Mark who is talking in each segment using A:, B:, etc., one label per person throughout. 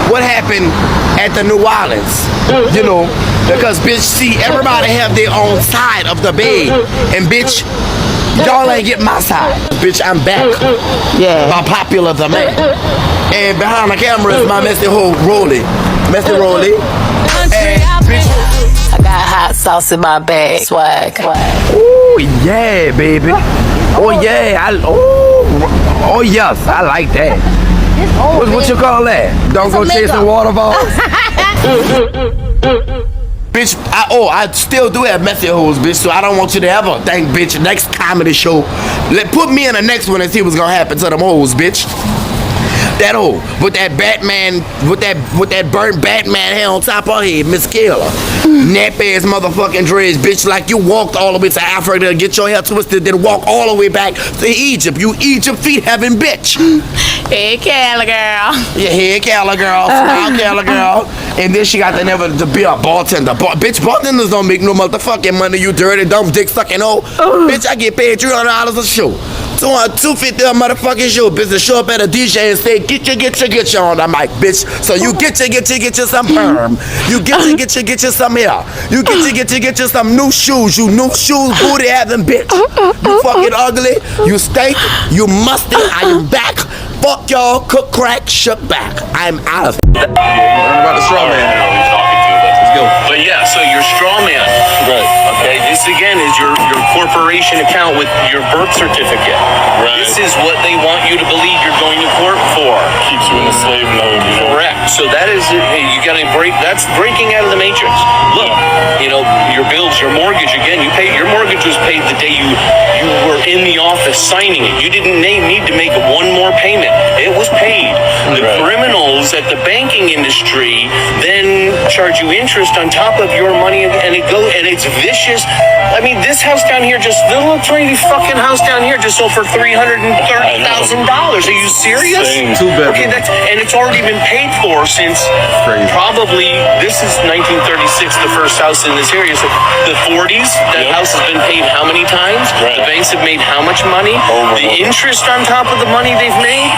A: what happened at the New Orleans, you know, because bitch, see, everybody have their own side of the bed, and bitch, y'all ain't get my side. Bitch, I'm back.
B: Yeah.
A: By popular demand. And behind the camera is my messy hoe, Rolly. Messy Rolly. And bitch,
B: I got hot sauce in my bag. Swag.
A: oh yeah, baby. Oh yeah, oh yes, I like that. What you call that? Don't go chasing waterfalls. Bitch, I still do have messy hoes, bitch, so I don't want you to ever think, bitch, next comedy show, put me in the next one and see what's gonna happen to them hoes, bitch. That hoe with that Batman, with that burnt Batman hair on top of her head, Miss Killer. Nappy ass motherfucking dreads, bitch, like you walked all the way to Africa to get your hair twisted, then walk all the way back to Egypt. You Egypt feet having bitch.
B: Hey, Cali girl.
A: Yeah, hey, Cali girl, smile, Cali girl. And then she got to be a bartender. Bitch, bartenders don't make no motherfucking money, you dirty, dumb, dick sucking hoe. Bitch, I get paid $300 a show. $250 a motherfucking show, bitch, to show up at a DJ and say, get you on the mic, bitch. So you get you some perm. You get you some hair. You get you some new shoes. You new shoes, booty having bitch. You fucking ugly. You stink. You musty. I am back. Fuck y'all. Cook crack. Shook back. I'm out of it.
C: Learn about the straw man. Let's go.
D: But yeah, so your straw man.
C: Right.
D: Okay, this again is your corporation account with your birth certificate.
C: Right.
D: This is what they want you to believe you're going to court for.
C: Keeps you in the slave mode. You know?
D: Correct. So that is it. Hey, you gotta break. That's breaking out of the matrix. Look, you know your bills, your mortgage. Again, you pay. Your mortgage was paid the day you were in the office signing it. You didn't need to make one more payment. It was paid. The criminals at the banking industry then charge you interest on top of your money, and it's vicious. I mean, this house down here, just the little tiny fucking house down here, just sold for $330,000. Are you serious?
C: Too bad.
D: Okay, and it's already been paid for since probably, this is 1936, the first house in this area. So the 40s, that house has been paid how many times? The banks have made how much money? The interest on top of the money they've made?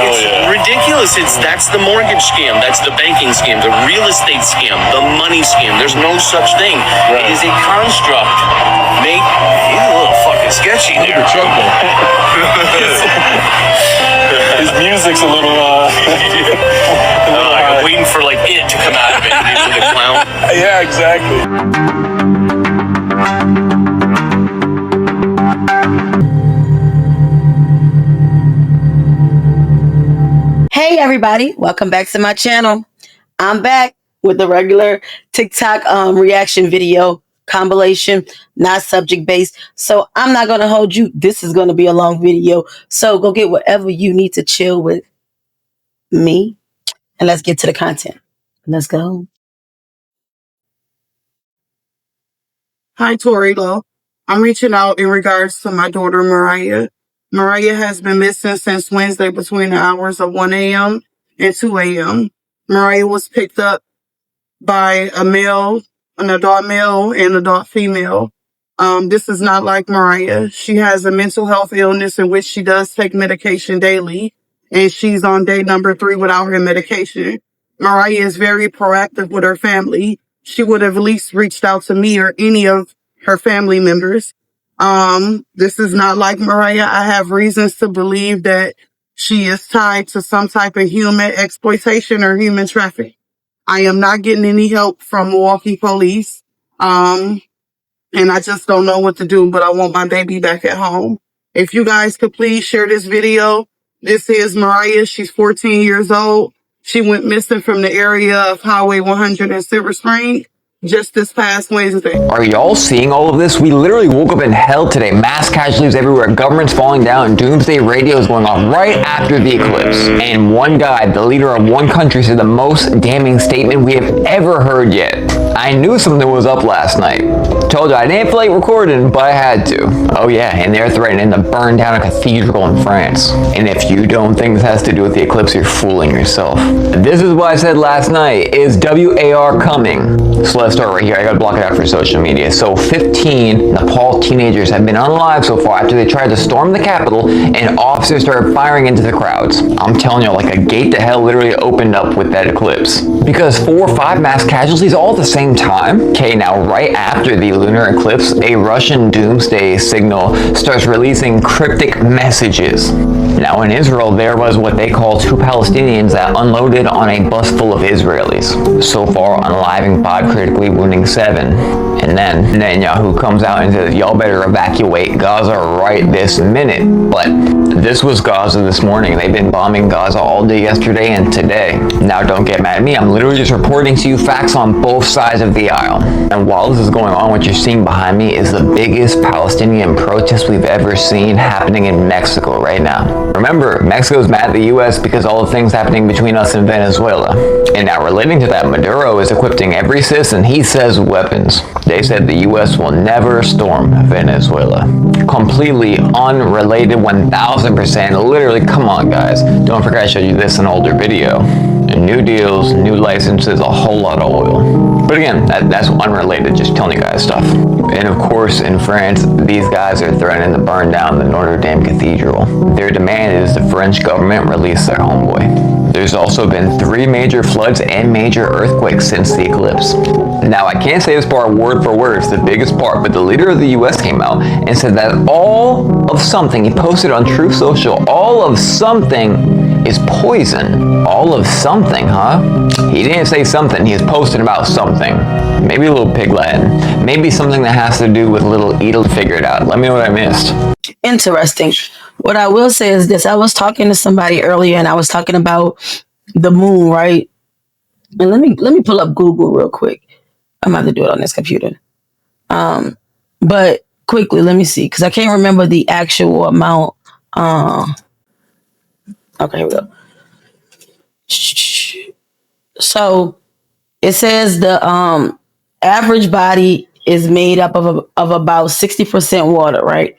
D: It's ridiculous. That's the mortgage scam. That's the banking scam. The real estate scam. The money scam. There's no such thing. It is a construct. He's a little fucking sketchy there.
C: The truck His music's a little
D: I'm waiting for like it to come out of it. The clown.
C: Yeah, exactly.
B: Hey everybody, welcome back to my channel. I'm back with the regular TikTok reaction video compilation, not subject based. So I'm not going to hold you. This is going to be a long video. So go get whatever you need to chill with me. And let's get to the content. Let's go.
E: Hi, Torilo. I'm reaching out in regards to my daughter, Mariah. Mariah has been missing since Wednesday between the hours of 1 a.m. and 2 a.m. Mariah was picked up by an adult male and adult female. This is not like Mariah. She has a mental health illness in which she does take medication daily, and she's on day number 3 without her medication. Mariah is very proactive with her family. She would have at least reached out to me or any of her family members. This is not like Mariah. I have reasons to believe that she is tied to some type of human exploitation or human trafficking. I am not getting any help from Milwaukee police. And I just don't know what to do, but I want my baby back at home. If you guys could please share this video. This is Mariah. She's 14 years old. She went missing from the area of Highway 100 in Silver Spring just this past Wednesday.
F: Are y'all seeing all of this? We literally woke up in hell today. Mass casualties everywhere, government's falling down, doomsday radio is going on right after the eclipse. And one guy, the leader of one country, said the most damning statement we have ever heard yet. I knew something was up last night. Told you I didn't feel like recording, but I had to. Oh yeah, and they're threatening to burn down a cathedral in France. And if you don't think this has to do with the eclipse, you're fooling yourself. This is what I said last night. Is WAR coming? So let's start right here. I gotta block it out for social media. So 15 Nepal teenagers have been unalive so far after they tried to storm the Capitol and officers started firing into the crowds. I'm telling you, like a gate to hell literally opened up with that eclipse. Because 4 or 5 mass casualties all at the same time? Okay, now right after the lunar eclipse, a Russian doomsday signal starts releasing cryptic messages. Now in Israel, there was what they call 2 Palestinians that unloaded on a bus full of Israelis. So far, unaliving 5, critically wounding 7. And then Netanyahu comes out and says, y'all better evacuate Gaza right this minute. But this was Gaza this morning. They've been bombing Gaza all day yesterday and today. Now don't get mad at me. I'm literally just reporting to you facts on both sides of the aisle. And while this is going on, what you're seeing behind me is the biggest Palestinian protest we've ever seen happening in Mexico right now. Remember, Mexico's mad at the US because all the things happening between us and Venezuela. And now relating to that, Maduro is equipping every citizen he says with weapons. They said the US will never storm Venezuela. Completely unrelated, 1000%. Literally, come on guys. Don't forget I showed you this in an older video. New deals, new licenses, a whole lot of oil. But again, that's unrelated, just telling you guys stuff. And of course, in France, these guys are threatening to burn down the Notre Dame Cathedral. Their demand is the French government release their homeboy. There's also been 3 major floods and major earthquakes since the eclipse. Now, I can't say this part word for word, it's the biggest part, but the leader of the US came out and said that all of something, he posted on Truth Social, all of something is poison. All of something, huh? He didn't say something, he's posting about something. Maybe a little pig Latin. Maybe something that has to do with little Edel. Figure it out. Let me know what I missed.
B: Interesting. What I will say is this. I was talking to somebody earlier and I was talking about the moon, right? And let me pull up Google real quick. I'm about to do it on this computer. But quickly, let me see, because I can't remember the actual amount. Okay, here we go. So it says the average body is made up of about 60% water, right?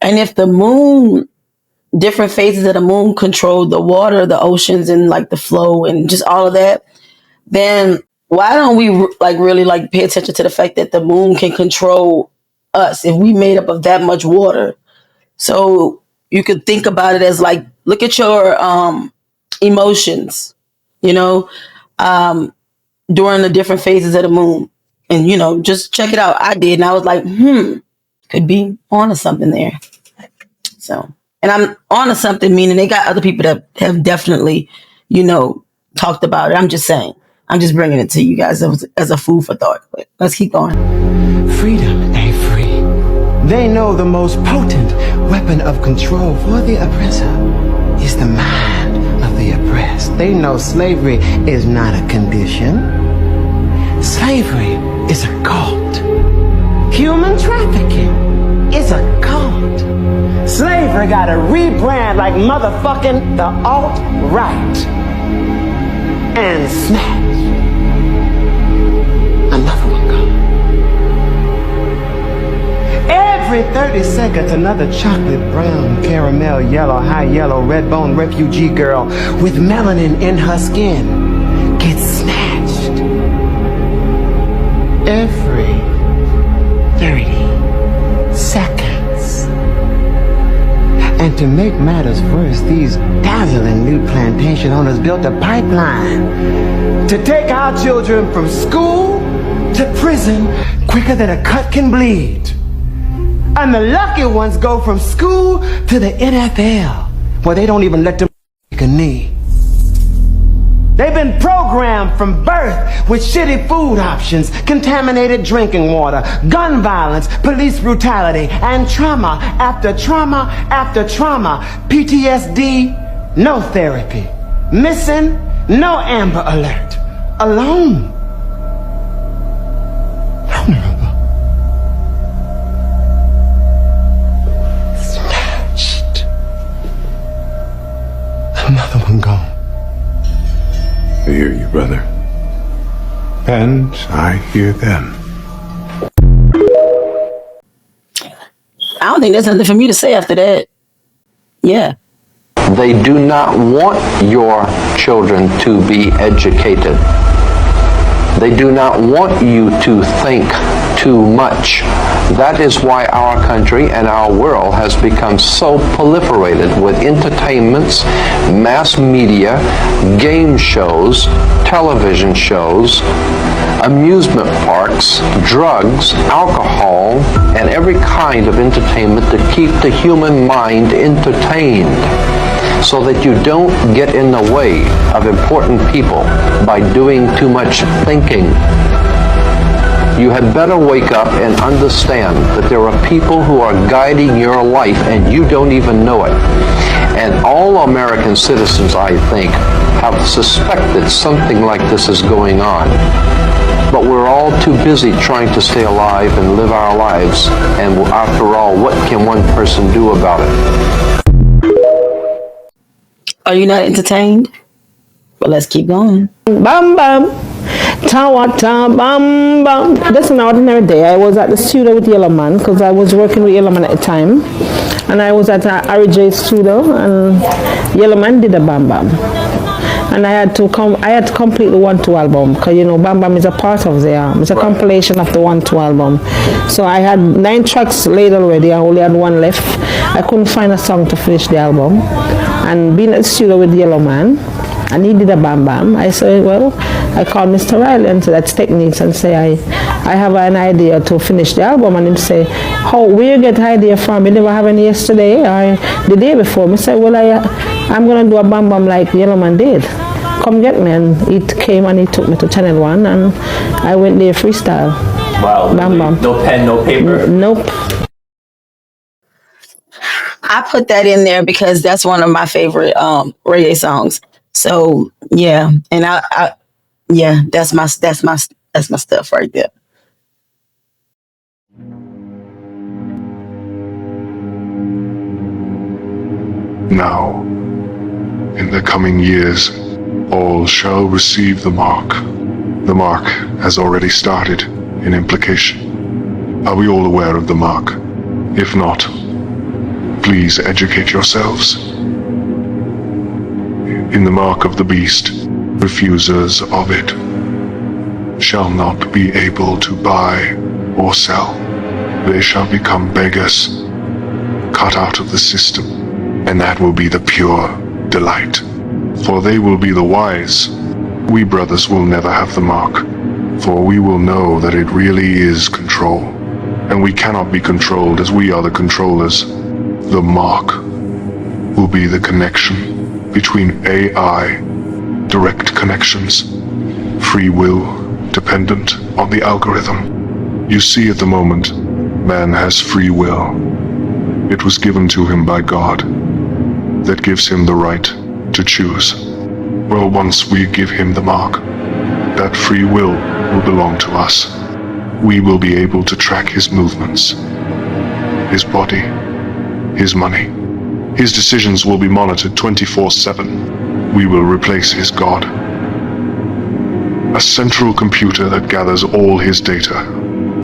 B: And if the moon, different phases of the moon control the water, the oceans, and like the flow and just all of that, then why don't we really pay attention to the fact that the moon can control us if we made up of that much water? So you could think about it as like, look at your emotions, during the different phases of the moon. And, just check it out. I did. And I was like, could be onto something there. So, and I'm onto something, meaning they got other people that have definitely, talked about it. I'm just saying. I'm just bringing it to you guys as a food for thought. But let's keep going.
G: Freedom ain't free. They know the most potent weapon of control for the oppressor is the mind of the oppressed. They know slavery is not a condition. Slavery is a cult. Human trafficking is a cult. Slavery got a rebrand like motherfucking the alt-right. And snatch. Another one gone. Every 30 seconds, another chocolate brown, caramel yellow, high yellow, red bone refugee girl with melanin in her skin gets snatched. Every 30 seconds. And to make matters worse, these dazzling new plantation owners built a pipeline to take our children from school to prison quicker than a cut can bleed. And the lucky ones go from school to the NFL, where they don't even let them take a knee. They've been programmed from birth with shitty food options, contaminated drinking water, gun violence, police brutality, and trauma after trauma after trauma. PTSD, no therapy. Missing, no Amber Alert. Alone. Vulnerable. Snatched. Another one gone.
H: I hear you, brother. And I hear them.
B: I don't think there's nothing for me to say after that. Yeah.
I: They do not want your children to be educated. They do not want you to think too much. That is why our country and our world has become so proliferated with entertainments, mass media, game shows, television shows, amusement parks, drugs, alcohol, and every kind of entertainment to keep the human mind entertained, so that you don't get in the way of important people by doing too much thinking. You had better wake up and understand that there are people who are guiding your life and you don't even know it. And all American citizens, I think, have suspected something like this is going on. But we're all too busy trying to stay alive and live our lives. And after all, what can one person do about it?
B: Are you not entertained? Well, let's keep going.
J: Bam bam. Tawata bam bam. That's an ordinary day. I was at the studio with Yellow Man because I was working with Yellow Man at the time. And I was at RJ studio and Yellow Man did a bam bam. And I had to complete the 1-2 album because Bam Bam is a part of the album. It's a compilation of the 1-2 album. So I had 9 tracks laid already. I only had 1 left. I couldn't find a song to finish the album. And being at the studio with Yellow Man, and he did a bam bam. I said, well, I called Mr. Riley and said, that's Techniques, and say, I have an idea to finish the album. And him say, where you get the idea from? You never have any yesterday or the day before? I said, well, I'm going to do a bam bam like Yellow Man did. Come get me. And he came and he took me to Channel 1 and I went there freestyle.
F: Wow.
J: Bam bam.
F: No pen, no paper?
J: Nope.
B: I put that in there because that's one of my favorite reggae songs. So yeah, and I yeah, that's my stuff right there.
H: Now, in the coming years, all shall receive the mark. The mark has already started in implication. Are we all aware of the mark? If not, please educate yourselves. In the mark of the beast, refusers of it shall not be able to buy or sell. They shall become beggars, cut out of the system, and that will be the pure delight. For they will be the wise. We brothers will never have the mark, for we will know that it really is control, and we cannot be controlled as we are the controllers. The mark will be the connection between AI, direct connections, free will, dependent on the algorithm. You see, at the moment, man has free will. It was given to him by God. That gives him the right to choose. Well, once we give him the mark, that free will belong to us. We will be able to track his movements, his body, his money. His decisions will be monitored 24/7. We will replace his God. A central computer that gathers all his data,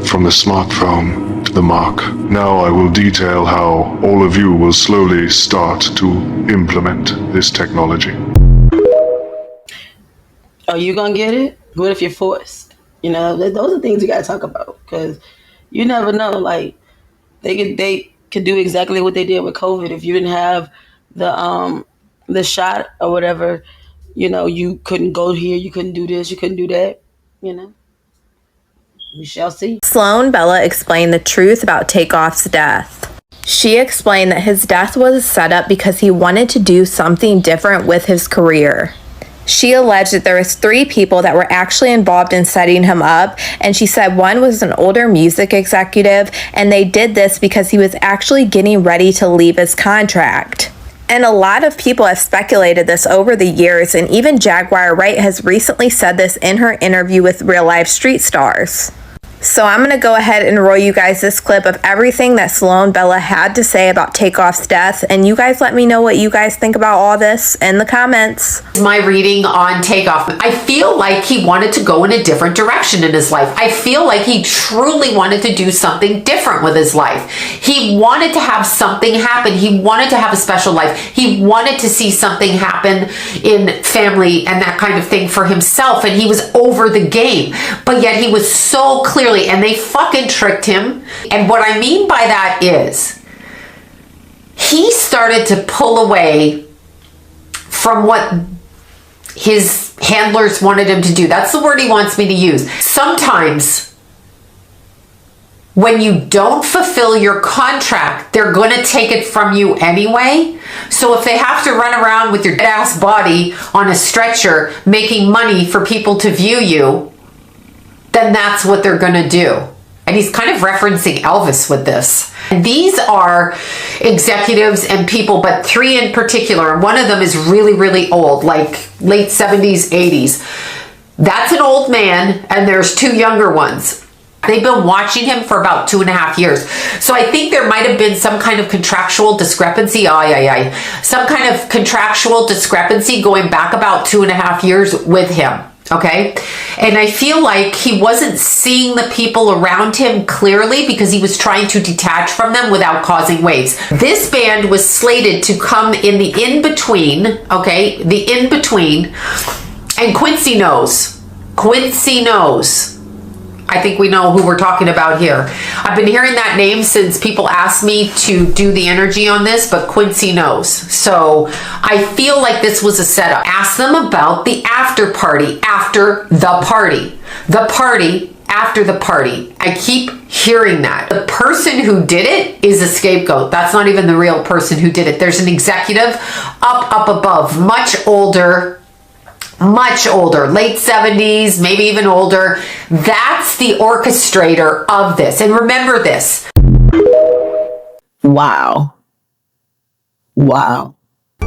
H: from the smartphone to the mark. Now I will detail how all of you will slowly start to implement this technology.
B: Are you gonna get it? What if you're forced? Those are things we gotta talk about because you never know. Like they could do exactly what they did with COVID. If you didn't have the shot or whatever, you couldn't go here, you couldn't do this, you couldn't do that. We shall see.
K: Sloan Bella explained the truth about Takeoff's death. She explained that his death was a setup because he wanted to do something different with his career. She alleged that there was 3 people that were actually involved in setting him up, and she said one was an older music executive, and they did this because he was actually getting ready to leave his contract. And a lot of people have speculated this over the years, and even Jaguar Wright has recently said this in her interview with Real Life Street Stars. So I'm going to go ahead and roll you guys this clip of everything that Sloan Bella had to say about Takeoff's death. And you guys let me know what you guys think about all this in the comments.
L: My reading on Takeoff. I feel like he wanted to go in a different direction in his life. I feel like he truly wanted to do something different with his life. He wanted to have something happen. He wanted to have a special life. He wanted to see something happen in family and that kind of thing for himself. And he was over the game. But yet he was so clearly, and they fucking tricked him. And what I mean by that is he started to pull away from what his handlers wanted him to do. That's the word he wants me to use. Sometimes when you don't fulfill your contract, they're going to take it from you anyway. So if they have to run around with your dead ass body on a stretcher making money for people to view you, then that's what they're going to do. And he's kind of referencing Elvis with this. And these are executives and people, but three in particular. And one of them is really, really old, like late 70s, 80s. That's an old man, and there's two younger ones. They've been watching him for about 2.5 years. So I think there might have been some kind of contractual discrepancy. Some kind of contractual discrepancy going back about 2.5 years with him. Okay. And I feel like he wasn't seeing the people around him clearly because he was trying to detach from them without causing waves. This band was slated to come in the in-between. Okay. The in-between. And Quincy knows. I think we know who we're talking about here. I've been hearing that name since people asked me to do the energy on this, but Quincy knows. So I feel like this was a setup. Ask them about the after party after the party. The party after the party. I keep hearing that. The person who did it is a scapegoat. That's not even the real person who did it. There's an executive up above, much older, late 70s, maybe even older. That's the orchestrator of this. And remember this.
B: Wow.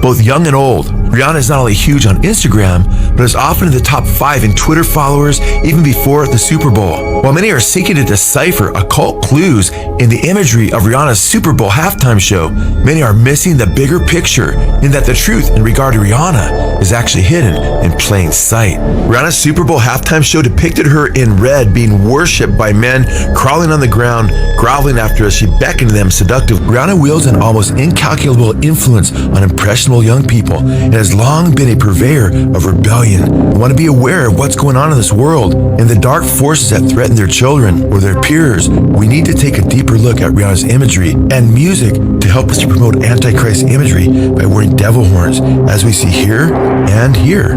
M: Both young and old, Rihanna is not only huge on Instagram, but is often in the top 5 in Twitter followers even before the Super Bowl. While many are seeking to decipher occult clues in the imagery of Rihanna's Super Bowl halftime show, many are missing the bigger picture in that the truth in regard to Rihanna is actually hidden in plain sight. Rihanna's Super Bowl halftime show depicted her in red being worshipped by men crawling on the ground, groveling after as she beckoned them seductively. Rihanna wields an almost incalculable influence on impressionable young people and has long been a purveyor of rebellion. We want to be aware of what's going on in this world and the dark forces that threaten their children or their peers. We need to take a deeper look at Rihanna's imagery and music to help us to promote Antichrist imagery by wearing devil horns, as we see here and here.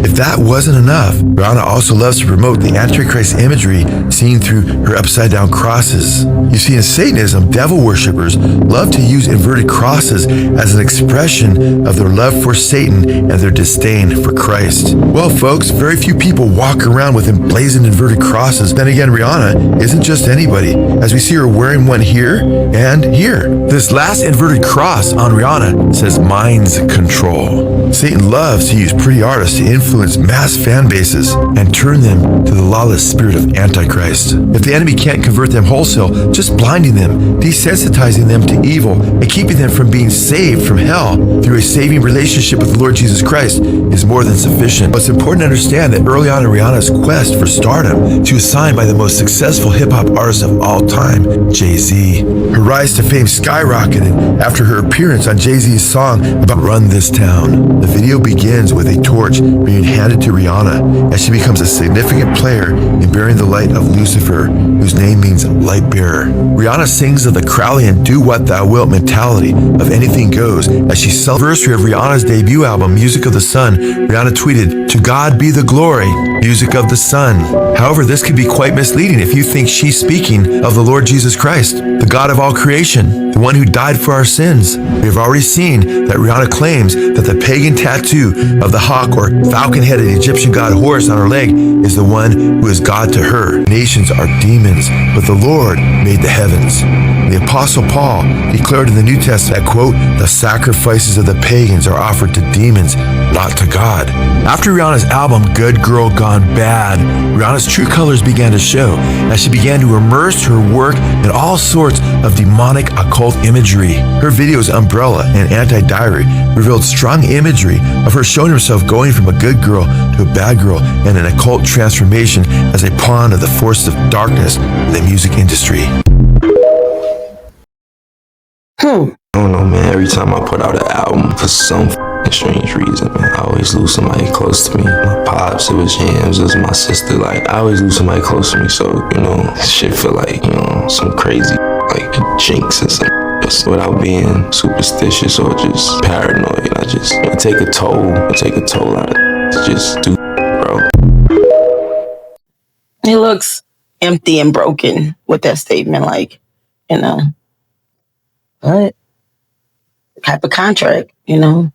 M: If that wasn't enough, Rihanna also loves to promote the Antichrist imagery seen through her upside-down crosses. You see, in Satanism, devil worshippers love to use inverted crosses as an expression of their love for Satan and their disdain for Christ. Well, folks, very few people walk around with emblazoned inverted crosses. Then again, Rihanna isn't just anybody, as we see her wearing one here and here. This last inverted cross on Rihanna says mind's control. Satan loves to use pretty artists to influence mass fan bases and turn them to the lawless spirit of Antichrist. If the enemy can't convert them wholesale, just blinding them, desensitizing them to evil, and keeping them from being saved from hell through a saving relationship with the Lord Jesus Christ is more than sufficient. But it's important to understand that early on in Rihanna's quest for stardom, she was signed by the most successful hip-hop artist of all time, Jay-Z. Her rise to fame skyrocketed after her appearance on Jay-Z's song about Run This Town. The video begins with a torch being handed to Rihanna as she becomes a significant player in bearing the light of Lucifer, whose name means light bearer. Rihanna sings of the Crowley do what thou wilt mentality of anything goes. As she celebrates the anniversary of Rihanna's debut album, Music of the Sun, Rihanna tweeted, "To God be the glory, music of the sun." However, this could be quite misleading if you think she's speaking of the Lord Jesus Christ, the God of all creation, the one who died for our sins. We have already seen that Rihanna claims that the pagan tattoo of the hawk or falcon-headed Egyptian god Horus on her leg is the one who is God to her. Nations are demons, but the Lord made the heavens. The Apostle Paul declared in the New Testament that, quote, "the sacrifices of the pagans are offered to demons, not to God. After Rihanna's album Good Girl Gone Bad, Rihanna's true colors began to show as she began to immerse her work in all sorts of demonic occult imagery. Her videos Umbrella and Anti-Diary revealed strong imagery of her showing herself going from a good girl to a bad girl and an occult transformation as a pawn of the forces of darkness in the music industry.
N: I don't know, man. Every time I put out an album, for some strange reason, man, I always lose somebody close to me. My pops, it was James, it was my sister. Like, I always lose somebody close to me. So, you know, shit feel like, you know, some crazy, like, jinx or something. Just without being superstitious or just paranoid, I take a toll out of it. Just do, bro.
B: He looks empty and broken with that statement, like, you know. What type of contract, you know?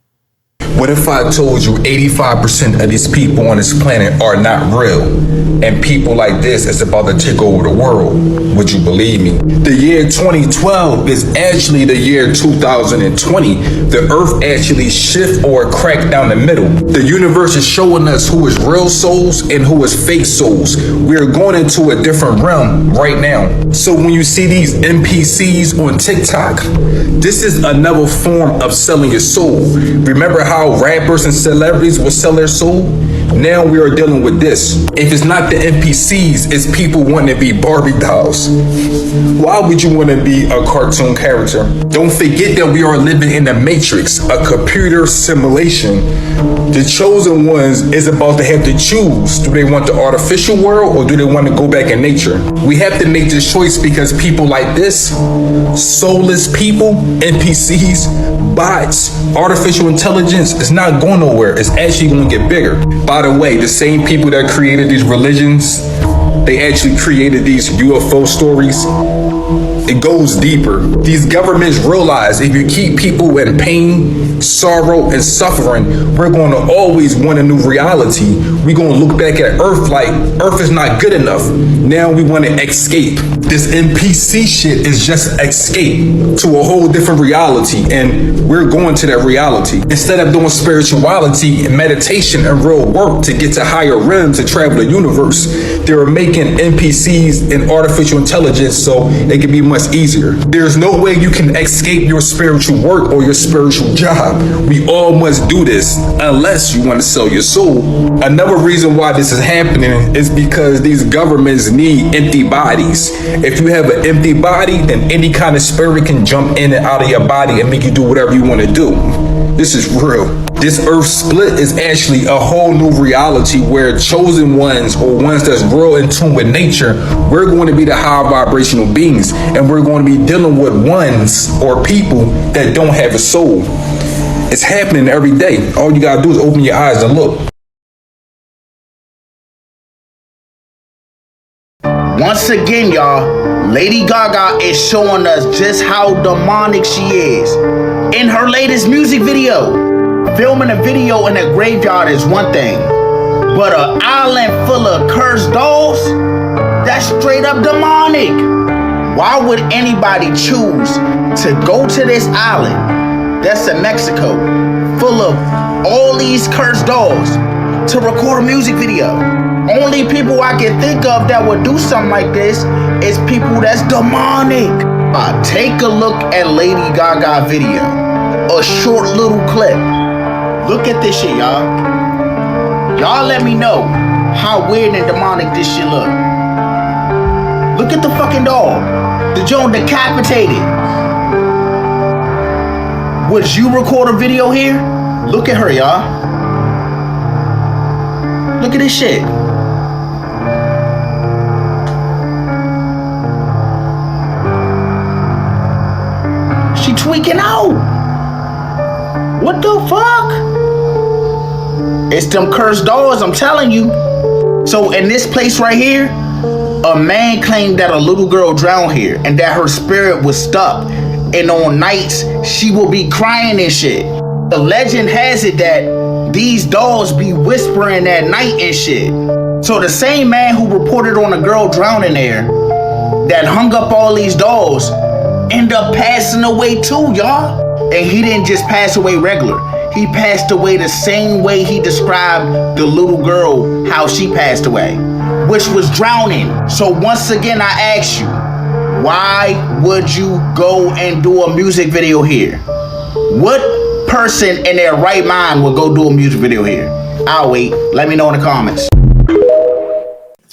O: What if I told you 85% of these people on this planet are not real, and people like this is about to take over the world? Would you believe me? The year 2012 is actually the year 2020. The earth actually shift or crack down the middle. The universe is showing us who is real souls and who is fake souls. We're going into a different realm right now. So when you see these NPCs on TikTok, this is another form of selling your soul. Remember how rappers and celebrities will sell their soul? Now we are dealing with this. If it's not the NPCs, it's people wanting to be Barbie dolls. Why would you want to be a cartoon character? Don't forget that we are living in the Matrix, a computer simulation. The chosen ones is about to have to choose. Do they want the artificial world or do they want to go back in nature? We have to make this choice because people like this, soulless people, NPCs, bots, artificial intelligence, is not going nowhere. It's actually going to get bigger. By the way, the same people that created these religions, they actually created these UFO stories. It goes deeper. These governments realize if you keep people in pain, sorrow, and suffering, we're going to always want a new reality. We're going to look back at Earth like Earth is not good enough. Now we want to escape. This NPC shit is just escape to a whole different reality, and we're going to that reality. Instead of doing spirituality and meditation and real work to get to higher realms to travel the universe, they're making NPCs and artificial intelligence so it can be much easier. There's no way you can escape your spiritual work or your spiritual job. We all must do this unless you want to sell your soul. Another reason why this is happening is because these governments need empty bodies. If you have an empty body, then any kind of spirit can jump in and out of your body and make you do whatever you want to do. This is real. This earth split is actually a whole new reality where chosen ones or ones that's real in tune with nature, we're going to be the high vibrational beings, and we're going to be dealing with ones or people that don't have a soul. It's happening every day. All you gotta do is open your eyes and look.
P: Once again, y'all, Lady Gaga is showing us just how demonic she is. In her latest music video, filming a video in a graveyard is one thing, but an island full of cursed dolls, that's straight up demonic. Why would anybody choose to go to this island, that's in Mexico, full of all these cursed dolls, to record a music video? Only people I can think of that would do something like this is people that's demonic. Take a look at Lady Gaga video, a short little clip. Look at this shit, y'all. Y'all let me know how weird and demonic this shit look. Look at the fucking doll. The joint decapitated. Would you record a video here? Look at her, y'all. Look at this shit. She tweaking out. What the fuck? It's them cursed dolls, I'm telling you. So in this place right here, a man claimed that a little girl drowned here and that her spirit was stuck. And on nights, she will be crying and shit. The legend has it that these dolls be whispering at night and shit. So the same man who reported on a girl drowning there, that hung up all these dolls, end up passing away too, y'all. And he didn't just pass away regular. he passed away the same way he described the little girl how she passed away, which was drowning. So once again, I ask you, why would you go and do a music video here? What person in their right mind would go do a music video here? I'll wait. Let me know in the comments.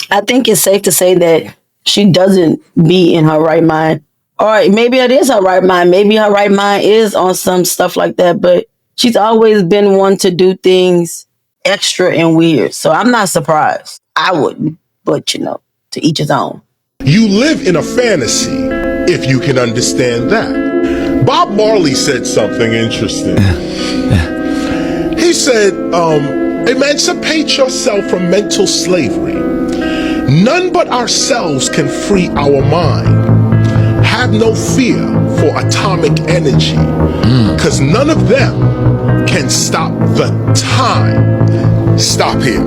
B: I think it's safe to say that she doesn't be in her right mind. All right, maybe it is her right mind. Maybe her right mind is on some stuff like that, but she's always been one to do things extra and weird. So I'm not surprised. I wouldn't, but to each his own.
Q: You live in a fantasy, if you can understand that. Bob Marley said something interesting. He said, emancipate yourself from mental slavery. None but ourselves can free our mind. Have no fear for atomic energy, because none of them can stop the time. Stop here.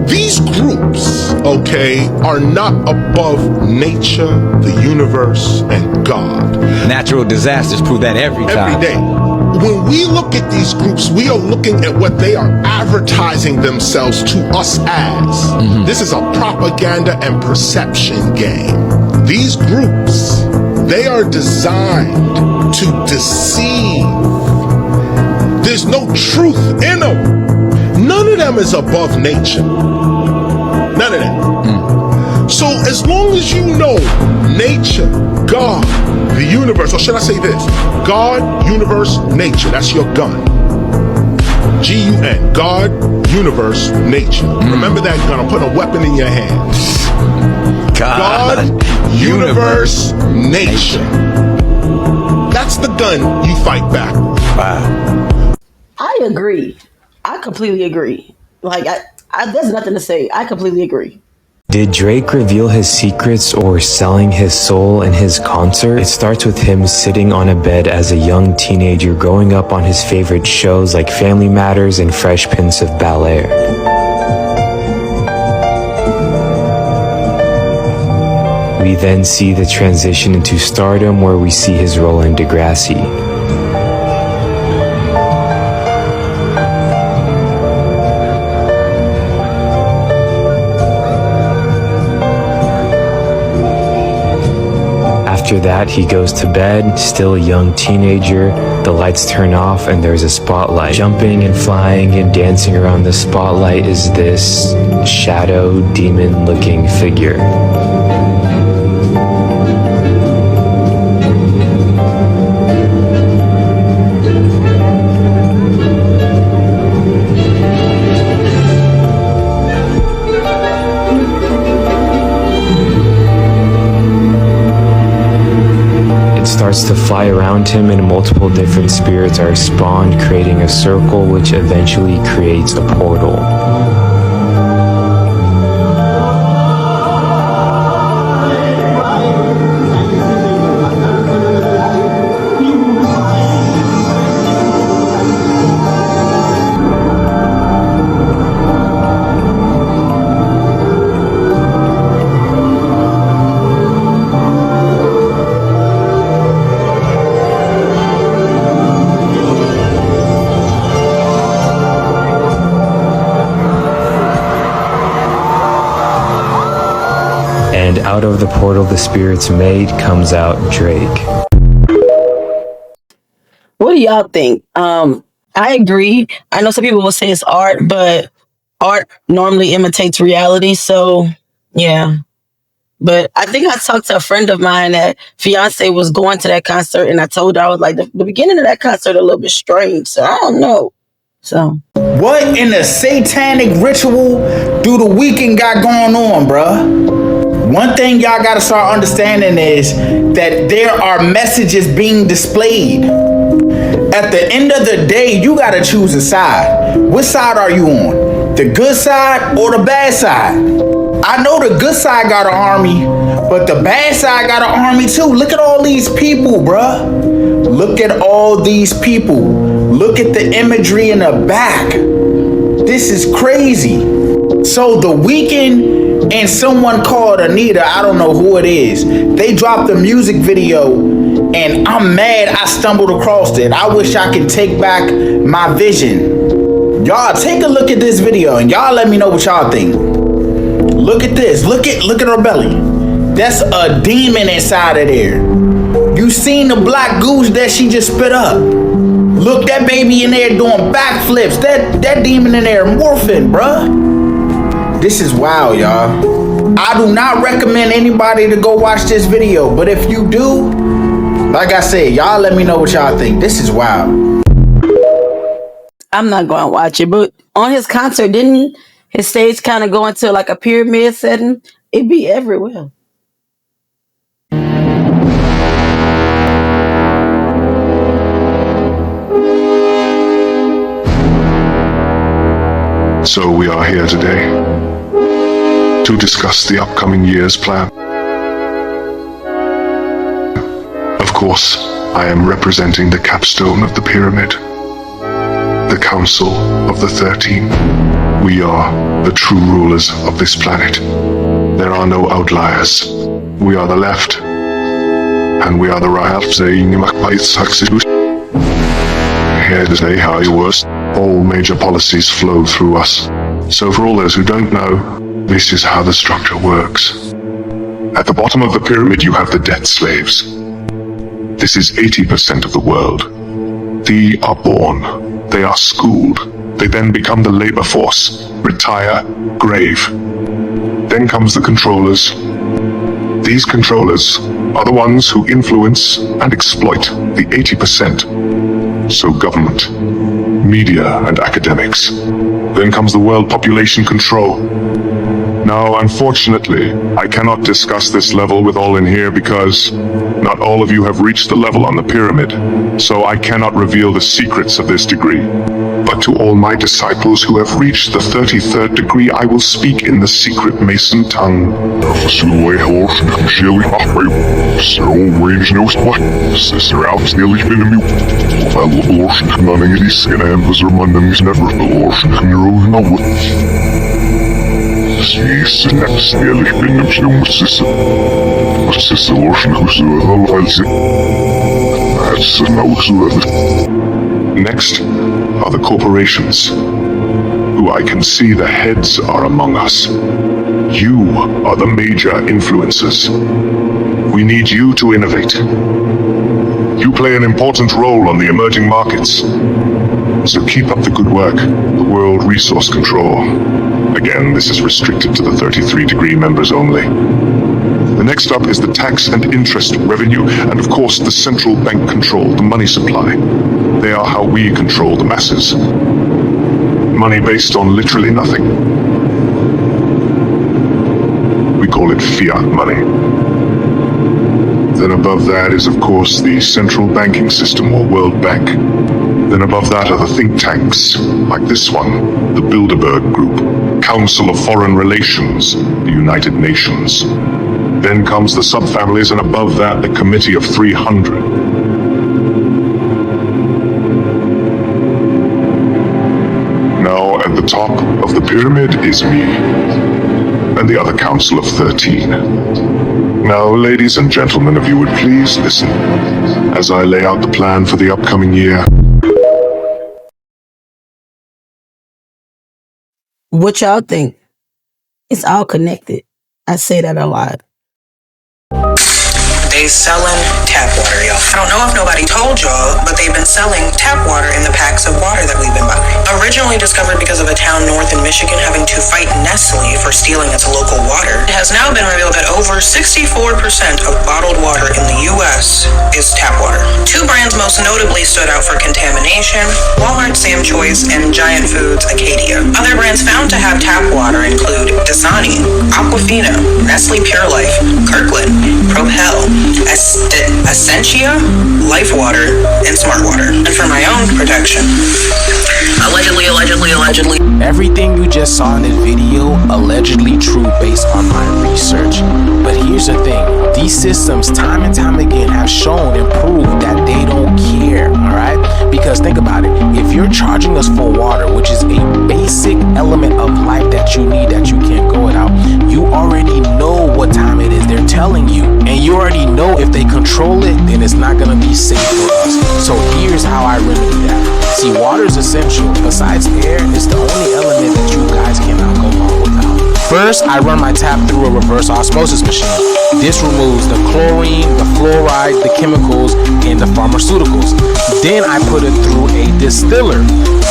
Q: These groups, okay, are not above nature, the universe, and God.
R: Natural disasters prove that every time.
Q: Every day. When we look at these groups, we are looking at what they are advertising themselves to us as. This is a propaganda and perception game. These groups, they are designed to deceive. There's no truth in them. None of them is above nature. None of them. So as long as you know nature, God, the universe, or should I say this? God, universe, nature. That's your gun. G-U-N. God, universe, nature. Remember that gun. I'm putting a weapon in your hand. God, universe, nature. That's the gun you fight back with.
R: Wow.
B: I agree. I completely agree. Like, there's nothing to say. I completely agree.
S: Did Drake reveal his secrets or selling his soul in his concert? It starts with him sitting on a bed as a young teenager growing up on his favorite shows like Family Matters and Fresh Prince of Bel-Air. We then see the transition into stardom where we see his role in Degrassi. After that, he goes to bed, still a young teenager, the lights turn off and there's a spotlight. Jumping and flying and dancing around the spotlight is this shadow, demon-looking figure. Starts to fly around him and multiple different spirits are spawned, creating a circle which eventually creates a portal. And out of the portal the spirits made comes out Drake.
B: What do y'all think? I agree. I know some people will say it's art, but art normally imitates reality. So, yeah. But I think I talked to a friend of mine that fiance was going to that concert, and I told her, I was like, the beginning of that concert a little bit strange. So, I don't know. So,
P: what in the satanic ritual do the Weeknd got going on, bruh? One thing y'all gotta start understanding is that there are messages being displayed. At the end of the day, you gotta choose a side. Which side are you on? The good side or the bad side? I know the good side got an army, but the bad side got an army too. Look at all these people, bruh. Look at all these people. Look at the imagery in the back. This is crazy. So the Weeknd and someone called Anita, I don't know who it is, they dropped a music video And I'm mad I stumbled across it. I wish I could take back my vision. Y'all take a look at this video and y'all let me know what y'all think. Look at this. Look at her belly. That's a demon inside of there. You seen the black goose that she just spit up. Look, that baby in there doing backflips. That demon in there morphing, bruh. This is wild, y'all. I do not recommend anybody to go watch this video, but if you do, like I said, y'all let me know what y'all think. This is wild.
B: I'm not going to watch it, but on his concert, didn't his stage kind of go into like a pyramid setting? It'd be everywhere.
H: So we are here today to discuss the upcoming year's plan. Of course, I am representing the capstone of the pyramid, the Council of the 13. We are the true rulers of this planet. There are no outliers. We are the left, and we are the right. Here to say how you worst. All major policies flow through us. So for all those who don't know, this is how the structure works. At the bottom of the pyramid you have the debt slaves. This is 80% of the world. They are born, they are schooled, they then become the labor force, retire, grave. Then comes the controllers. These controllers are the ones who influence and exploit the 80%. So government, media, and academics. Then comes the world population control. Now, unfortunately, I cannot discuss this level with all in here because not all of you have reached the level on the pyramid, so I cannot reveal the secrets of this degree. But to all my disciples who have reached the 33rd degree, I will speak in the secret Mason tongue. Next are the corporations, who I can see the heads are among us. You are the major influencers. We need you to innovate. You play an important role on the emerging markets. So keep up the good work. The World Resource Control. Again, this is restricted to the 33-degree members only. The next up is the tax and interest revenue, and of course the central bank control, the money supply. They are how we control the masses. Money based on literally nothing. We call it fiat money. Then above that is of course the central banking system, or World Bank. Then above that are the think tanks, like this one, the Bilderberg Group, Council of Foreign Relations, the United Nations. Then comes the subfamilies, and above that the Committee of 300. Now at the top of the pyramid is me, and the other Council of 13. Now, ladies and gentlemen, if you would please listen, as I lay out the plan for the upcoming year.
B: What y'all think? It's all connected. I say that a lot.
T: They selling tap water, y'all. I don't know if nobody told y'all, but they've been selling tap water in the packs of water that we've been buying. Originally discovered because of a town north in Michigan having to fight Nestle for stealing its local water, it has now been revealed that over 64% of bottled water in the U.S. is tap water. Two brands most notably stood out for contamination: Walmart Sam Choice and Giant Foods Acadia. Other brands found to have tap water include Dasani, Aquafina, Nestle Pure Life, Kirkland, Propel, Essentia, Life Water, and Smart Water. And for my own protection, allegedly.
S: Everything you just saw in this video, allegedly true based on my research. But here's the thing, these systems time and time again have shown and proved that they don't care, alright? Because think about it, if you're charging us for water, which is a basic element of life that you need, that you can't go without, you already know what time it is. They're telling you, and you already know if they control it, then it's not gonna be safe for us. So here's how I remedy that. See, water is essential. Besides air, it's the only element that you guys cannot go wrong without. First, I run my tap through a reverse osmosis machine. This removes the chlorine, the fluoride, the chemicals, and the pharmaceuticals. Then I put it through a distiller.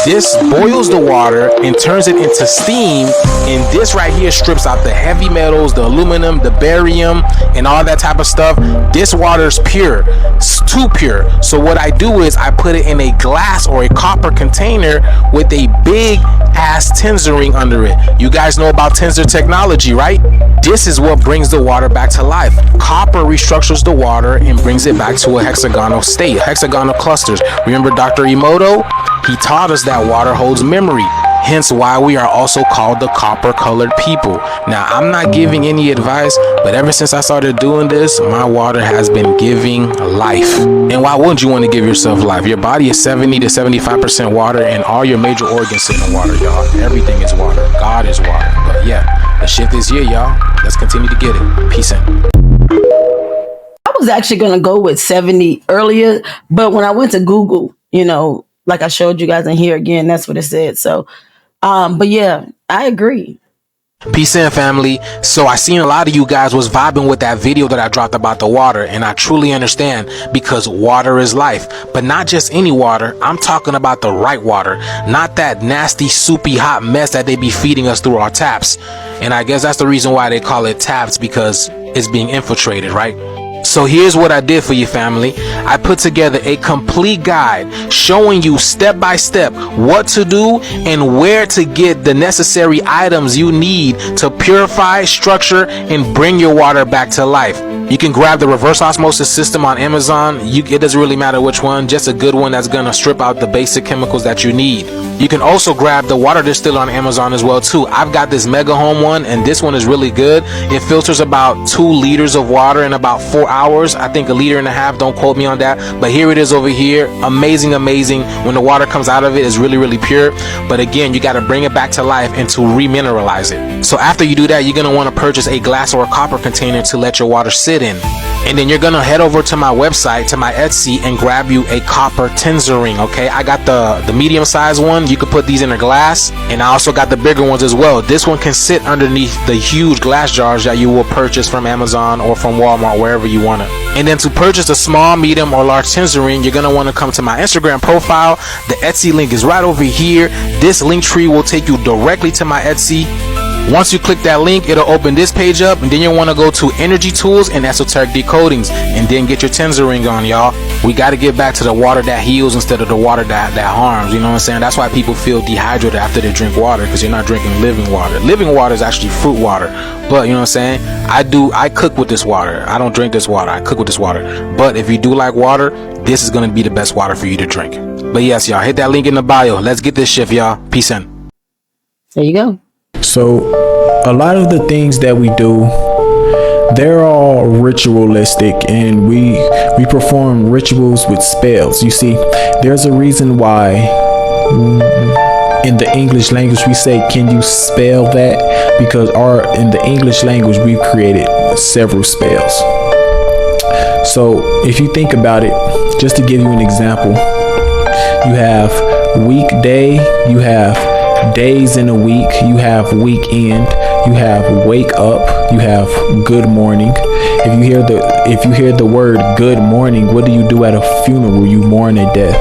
S: This boils the water and turns it into steam, and this right here strips out the heavy metals, the aluminum, the barium, and all that type of stuff. This water is pure. It's too pure. So what I do is I put it in a glass or a copper container with a big ass Tensor ring under it. You guys know about Tensor technology, right? This is what brings the water back to life. Copper restructures the water and brings it back to a hexagonal state, hexagonal clusters. Remember Dr. Emoto? He taught us that water holds memory. Hence why we are also called the copper colored people. Now, I'm not giving any advice, but ever since I started doing this, my water has been giving life. And why wouldn't you want to give yourself life? Your body is 70 to 75% water, and all your major organs sit in water, y'all. Everything is water. God is water. But yeah, the shit is here, y'all. Let's continue to get it. Peace in.
B: I was actually going to go with 70 earlier, but when I went to Google, like I showed you guys in here again, that's what it said. So, but yeah, I agree.
S: Peace in, family. So I seen a lot of you guys was vibing with that video that I dropped about the water, and I truly understand, because water is life. But not just any water. I'm talking about the right water, not that nasty, soupy, hot mess that they be feeding us through our taps. And I guess that's the reason why they call it taps, because it's being infiltrated, right? So here's what I did for you, family. I put together a complete guide showing you step by step what to do and where to get the necessary items you need to purify, structure, and bring your water back to life. You can grab the reverse osmosis system on Amazon. It doesn't really matter which one, just a good one that's gonna strip out the basic chemicals that you need. You can also grab the water distiller on Amazon as well too. I've got this Mega Home one, and this one is really good. It filters about 2 liters of water in about 4 hours. I think 1.5 liters, don't quote me on that, but here it is over here. Amazing. When the water comes out of it, it's really, really pure. But again, you got to bring it back to life and to remineralize it. So after you do that, you're going to want to purchase a glass or a copper container to let your water sit in. And then you're going to head over to my website, to my Etsy, and grab you a copper Tensor ring, okay? I got the medium size one. You could put these in a glass, and I also got the bigger ones as well. This one can sit underneath the huge glass jars that you will purchase from Amazon or from Walmart, wherever you want it. And then to purchase a small, medium, or large Tensor ring, you're going to want to come to my Instagram profile. The Etsy link is right over here. This link tree will take you directly to my Etsy. Once you click that link, it'll open this page up, and then you'll want to go to Energy Tools and Esoteric Decodings, and then get your Tensor ring on, y'all. We got to get back to the water that heals instead of the water that harms, you know what I'm saying? That's why people feel dehydrated after they drink water, because you're not drinking living water. Living water is actually fruit water, but you know what I'm saying? I cook with this water. I don't drink this water. I cook with this water. But if you do like water, this is going to be the best water for you to drink. But yes, y'all, hit that link in the bio. Let's get this shift, y'all. Peace in.
B: There you go.
U: So a lot of the things that we do, they're all ritualistic, and we perform rituals with spells. You see, there's a reason why in the English language we say, can you spell that? Because in the English language we've created several spells. So if you think about it, just to give you an example, you have weekday, you have days in a week, you have weekend, you have wake up, you have good morning. If you hear the word good morning, what do you do at a funeral? You mourn a death.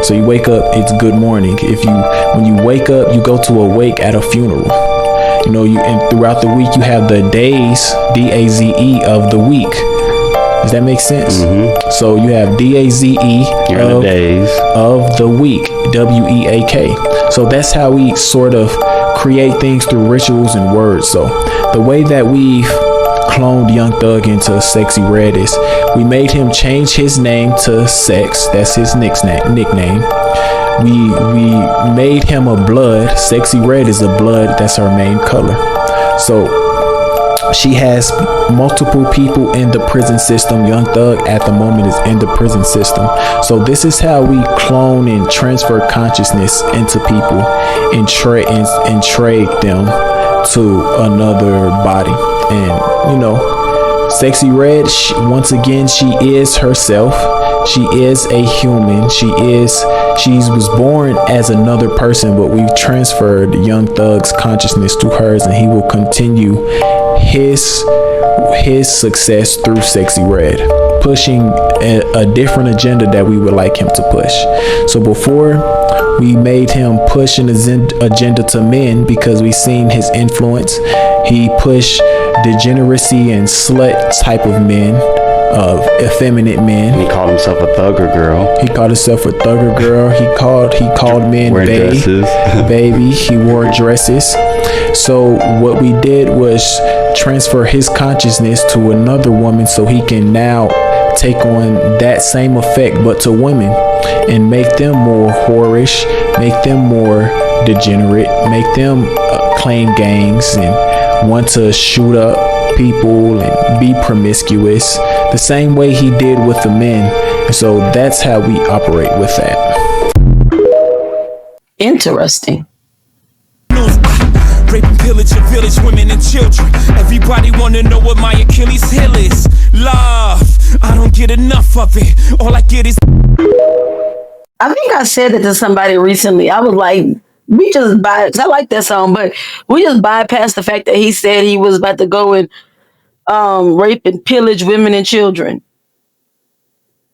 U: So you wake up, it's good morning. When you wake up, you go to a wake at a funeral. And throughout the week you have the days, D-A-Z-E, of the week. Does that make sense? Mm-hmm. So you have D-A-Z-E of days of the week, W-E-A-K. So that's how we sort of create things through rituals and words. So the way that we've cloned Young Thug into Sexy Red is we made him change his name to Sex. That's his nickname. We made him a blood. Sexy Red is a blood. That's her main color. So she has multiple people in the prison system. Young Thug at the moment is in the prison system. So this is how we clone and transfer consciousness into people and trade them to another body. And Sexy Red, once again, she is herself. She is a human. She was born as another person, but we've transferred Young Thug's consciousness to hers, and he will continue his success through Sexy Red, pushing a different agenda that we would like him to push. So before, we made him push an agenda to men because we seen his influence. He pushed degeneracy and slut type of men, effeminate men.
A: He called himself a thugger girl.
U: He called himself a thugger girl. He called men baby. He wore dresses. So what we did was transfer his consciousness to another woman so he can now take on that same effect but to women and make them more whorish, make them more degenerate, make them claim gangs and want to shoot up people and be promiscuous the same way he did with the men. And so that's how we operate with that.
B: Interesting.
V: Rape and pillage of village women and children. Everybody wanna know what my Achilles heel is. Love, I don't get enough of it. All I get is.
B: I think I said that to somebody recently. I was like, we just cause I like that song, but we just bypassed the fact that he said he was about to go and rape and pillage women and children.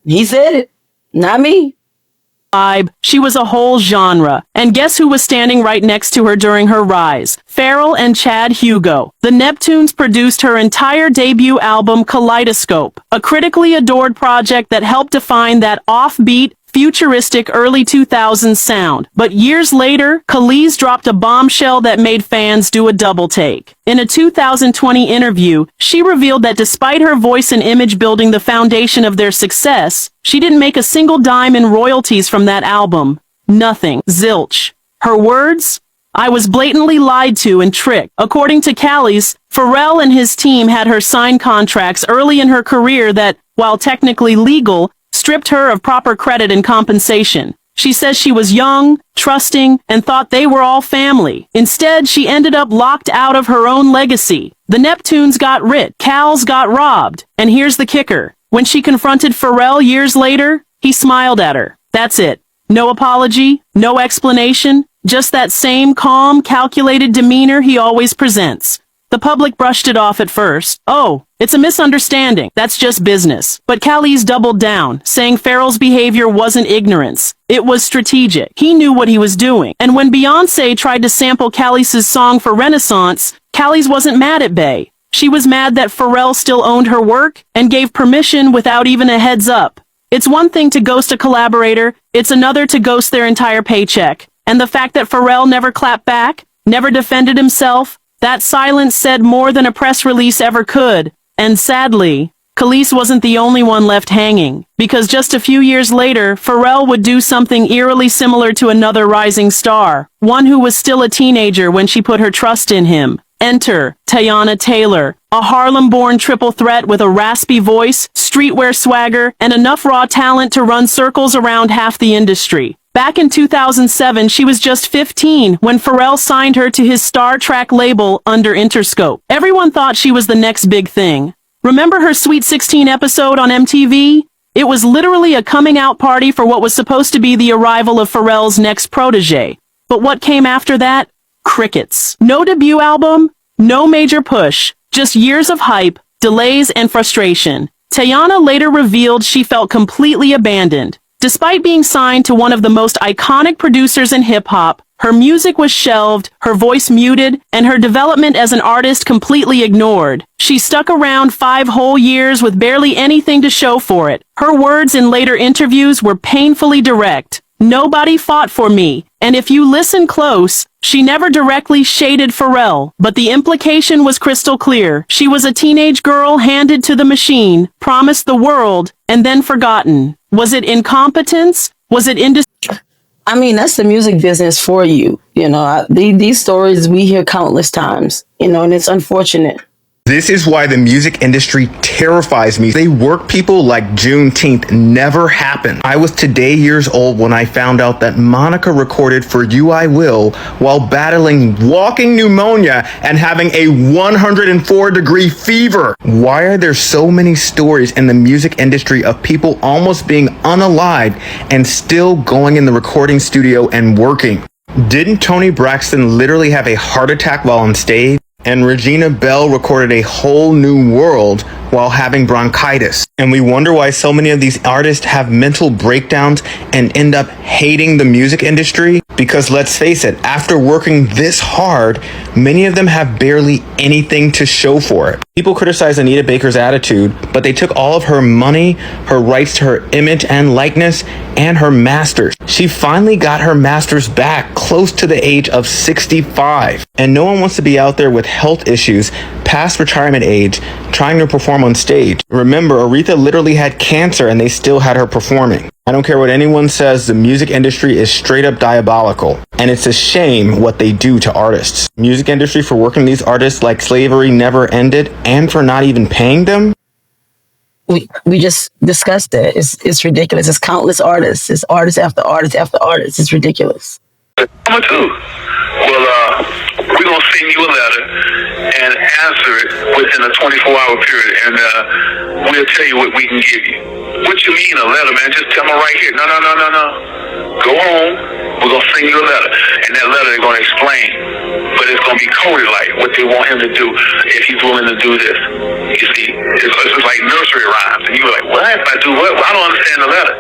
B: He said it, not me.
W: She was a whole genre. And guess who was standing right next to her during her rise? Pharrell and Chad Hugo. The Neptunes produced her entire debut album, Kaleidoscope, a critically adored project that helped define that offbeat, futuristic early 2000s sound. But years later, Khalees dropped a bombshell that made fans do a double take. In a 2020 interview, she revealed that despite her voice and image building the foundation of their success, she didn't make a single dime in royalties from that album. Nothing. Zilch. Her words? I was blatantly lied to and tricked. According to Khalees, Pharrell and his team had her sign contracts early in her career that, while technically legal, stripped her of proper credit and compensation. She says she was young, trusting, and thought they were all family. Instead, she ended up locked out of her own legacy. The Neptunes got rich, Cal's got robbed. And here's the kicker. When she confronted Pharrell years later, he smiled at her. That's it. No apology, no explanation, just that same calm, calculated demeanor he always presents. The public brushed it off at first. Oh, it's a misunderstanding. That's just business. But Khalees doubled down, saying Pharrell's behavior wasn't ignorance. It was strategic. He knew what he was doing. And when Beyoncé tried to sample Khalees' song for Renaissance, Khalees wasn't mad at Bey. She was mad that Pharrell still owned her work and gave permission without even a heads up. It's one thing to ghost a collaborator. It's another to ghost their entire paycheck. And the fact that Pharrell never clapped back, never defended himself, that silence said more than a press release ever could. And sadly, Khalees wasn't the only one left hanging, because just a few years later, Pharrell would do something eerily similar to another rising star, one who was still a teenager when she put her trust in him. Enter Teyana Taylor, a Harlem-born triple threat with a raspy voice, streetwear swagger, and enough raw talent to run circles around half the industry. Back in 2007, she was just 15 when Pharrell signed her to his Star Trek label under Interscope. Everyone thought she was the next big thing. Remember her Sweet 16 episode on MTV? It was literally a coming out party for what was supposed to be the arrival of Pharrell's next protege. But what came after that? Crickets. No debut album, no major push, just years of hype, delays, and frustration. Teyana later revealed she felt completely abandoned. Despite being signed to one of the most iconic producers in hip-hop, her music was shelved, her voice muted, and her development as an artist completely ignored. She stuck around 5 whole years with barely anything to show for it. Her words in later interviews were painfully direct. Nobody fought for me. And if you listen close, she never directly shaded Pharrell, but the implication was crystal clear. She was a teenage girl handed to the machine, promised the world, and then forgotten. Was it incompetence? Was it
B: I mean, that's the music business for you. You know, these stories we hear countless times, you know, and it's unfortunate.
C: This is why the music industry terrifies me. They work people like Juneteenth never happened. I was today years old when I found out that Monica recorded For You I Will while battling walking pneumonia and having a 104-degree fever. Why are there so many stories in the music industry of people almost being unalived and still going in the recording studio and working? Didn't Toni Braxton literally have a heart attack while on stage? And Regina Belle recorded A Whole New World while having bronchitis. And we wonder why so many of these artists have mental breakdowns and end up hating the music industry. Because let's face it, after working this hard, many of them have barely anything to show for it. People criticize Anita Baker's attitude, but they took all of her money, her rights to her image and likeness, and her masters. She finally got her masters back close to the age of 65. And no one wants to be out there with health issues past retirement age trying to perform on stage. Remember, Aretha literally had cancer and they still had her performing. I don't care what anyone says, the music industry is straight up diabolical. And it's a shame what they do to artists. Music industry for working these artists like slavery never ended and for not even paying them.
B: We just discussed it. It's ridiculous. It's countless artists. It's artist after artist after artist. It's ridiculous.
D: Number two, well, we're going to send you a letter and answer it within a 24-hour period, and we'll tell you what we can give you. What you mean a letter, man? Just tell me right here. No. Go home. We're going to send you a letter, and that letter they're going to explain, but it's going to be coded like what they want him to do if he's willing to do this. You see, it's like nursery rhymes, and you're like, what? If I do what? Well, I don't understand the letter.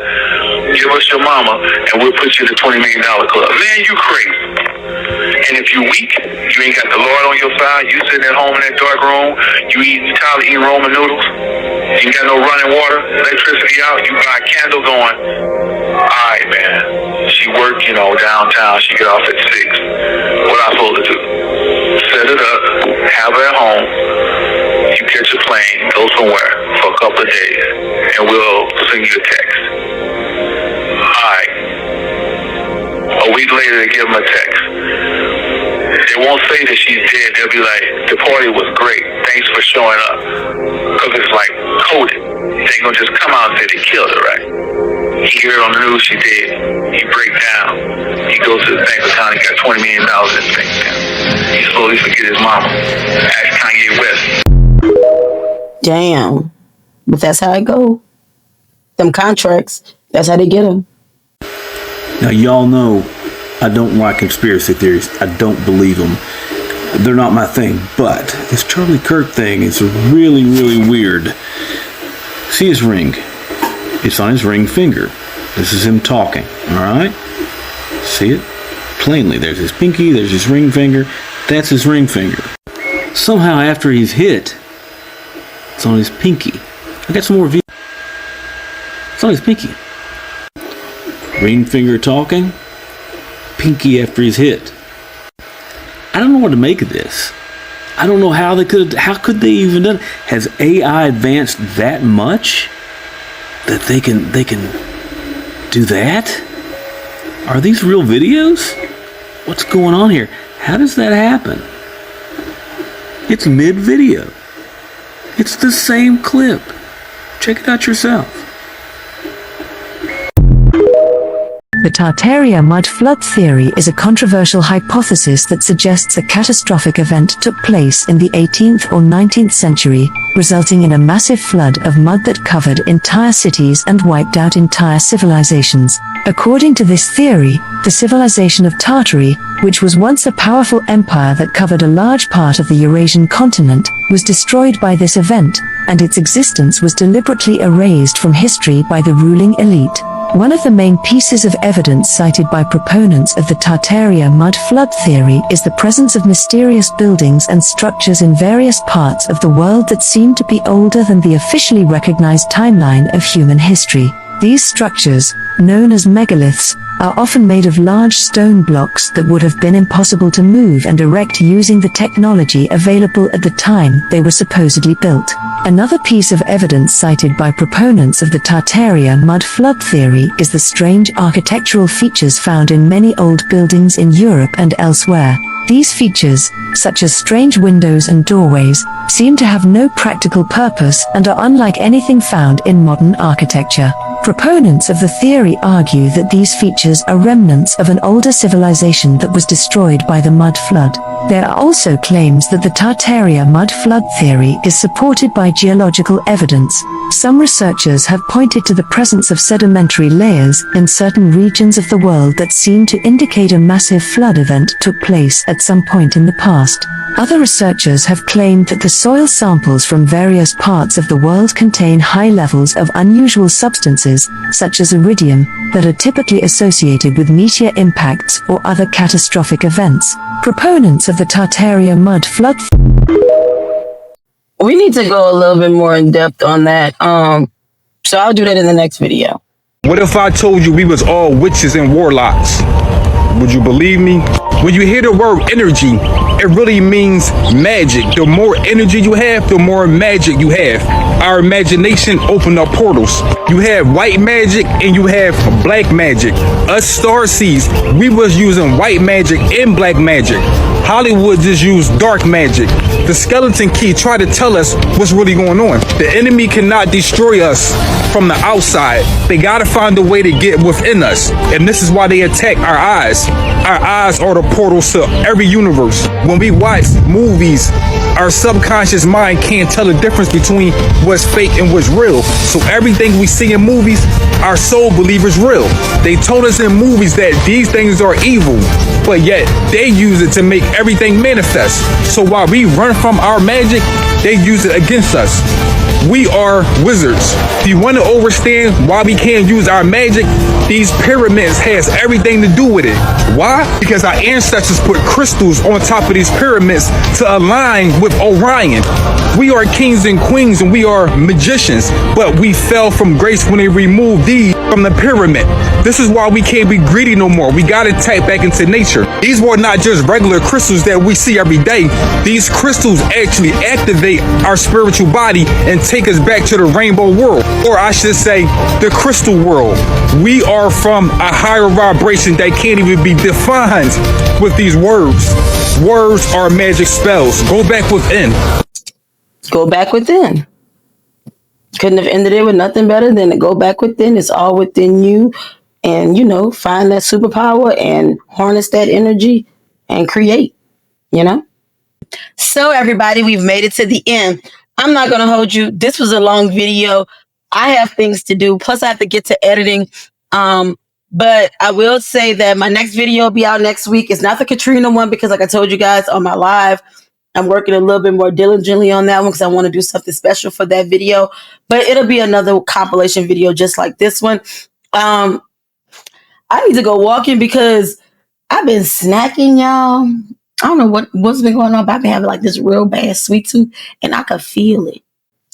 D: Give us your mama, and we'll put you in the $20 million club. Man, you crazy. And if you weak, you ain't got the Lord on your side, you sitting at home in that dark room, you tired of eating Roman noodles, you ain't got no running water, electricity out, you buy a candle going, alright man, she worked, downtown, she get off at 6. What I supposed to do? Set it up, have her at home, you catch a plane, go somewhere for a couple of days, and we'll send you a text. Alright. A week later, they give them a text. They won't say that she's dead. They'll be like, the party was great. Thanks for showing up. Because it's like coded. They ain't going to just come out and say they killed her, right? He heard on the news she did. He break down. He goes to the bank account. He got $20 million in his bank account. He slowly forget his mama. Ask Kanye West.
B: Damn. But that's how it go. Them contracts, that's how they get them.
E: Now, y'all know I don't like conspiracy theories. I don't believe them. They're not my thing. But this Charlie Kirk thing is really, really weird. See his ring? It's on his ring finger. This is him talking. All right? See it? Plainly. There's his pinky. There's his ring finger. That's his ring finger. Somehow after he's hit, it's on his pinky. I got some more videos. It's on his pinky. Ring finger talking, pinky after he's hit. I don't know what to make of this. I don't know how could they even do it? Has AI advanced that much that they can do that? Are these real videos? What's going on here? How does that happen? It's mid-video. It's the same clip. Check it out yourself.
X: The Tartaria mud flood theory is a controversial hypothesis that suggests a catastrophic event took place in the 18th or 19th century, resulting in a massive flood of mud that covered entire cities and wiped out entire civilizations. According to this theory, the civilization of Tartary, which was once a powerful empire that covered a large part of the Eurasian continent, was destroyed by this event, and its existence was deliberately erased from history by the ruling elite. One of the main pieces of evidence cited by proponents of the Tartaria mud flood theory is the presence of mysterious buildings and structures in various parts of the world that seem to be older than the officially recognized timeline of human history. These structures, known as megaliths, are often made of large stone blocks that would have been impossible to move and erect using the technology available at the time they were supposedly built. Another piece of evidence cited by proponents of the Tartaria mud flood theory is the strange architectural features found in many old buildings in Europe and elsewhere. These features, such as strange windows and doorways, seem to have no practical purpose and are unlike anything found in modern architecture. Proponents of the theory argue that these features are remnants of an older civilization that was destroyed by the mud flood. There are also claims that the Tartaria mud flood theory is supported by geological evidence. Some researchers have pointed to the presence of sedimentary layers in certain regions of the world that seem to indicate a massive flood event took place at some point in the past. Other researchers have claimed that the soil samples from various parts of the world contain high levels of unusual substances, such as iridium, that are typically associated with meteor impacts or other catastrophic events. Proponents of the Tartaria mud flood.
B: We need to go a little bit more in depth on that. So I'll do that in the next video.
O: What if I told you we was all witches and warlocks? Would you believe me? When you hear the word energy, it really means magic. The more energy you have, the more magic you have. Our imagination open up portals. You have white magic and you have black magic. Us starseeds, we was using white magic and black magic. Hollywood just used dark magic. The skeleton key tried to tell us what's really going on. The enemy cannot destroy us from the outside. They gotta find a way to get within us. And this is why they attack our eyes. Our eyes are the portals to every universe. When we watch movies, our subconscious mind can't tell the difference between what's fake and what's real. So everything we see in movies, our soul believes is real. They told us in movies that these things are evil, but yet they use it to make everything manifest. So while we run from our magic, they use it against us. We are wizards. If you want to understand why we can't use our magic, these pyramids has everything to do with it. Why? Because our ancestors put crystals on top of these pyramids to align with Orion. We are kings and queens and we are magicians, but we fell from grace when they removed these from the pyramid. This is why we can't be greedy no more. We gotta tap back into nature. These were not just regular crystals that we see every day. These crystals actually activate our spiritual body and take us back to the rainbow world, or I should say the crystal world. We are from a higher vibration that can't even be defined with these words. Words are magic spells. Go back within.
B: Go back within. Couldn't have ended it with nothing better than to go back within. It's all within you. And, find that superpower and harness that energy and create, So everybody, we've made it to the end. I'm not going to hold you. This was a long video. I have things to do. Plus I have to get to editing. But I will say that my next video will be out next week. It's not the Katrina one because like I told you guys on my live, I'm working a little bit more diligently on that one because I want to do something special for that video. But it'll be another compilation video just like this one. I need to go walking because I've been snacking, y'all. I don't know what's been going on, but I've been having like this real bad sweet tooth and I could feel it.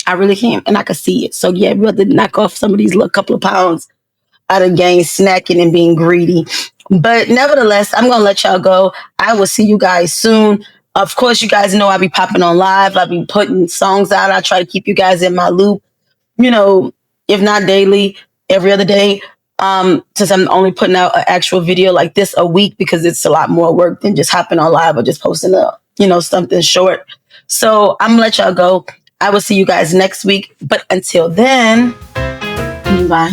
B: I really can. And I could see it. So yeah, we have to knock off some of these little couple of pounds out of gain snacking and being greedy. But nevertheless, I'm going to let y'all go. I will see you guys soon. Of course, you guys know I'll be popping on live. I'll be putting songs out. I try to keep you guys in my loop, if not daily, every other day. Since I'm only putting out an actual video like this a week because it's a lot more work than just hopping on live or just posting something short. So I'm gonna let y'all go. I will see you guys next week. But until then, bye.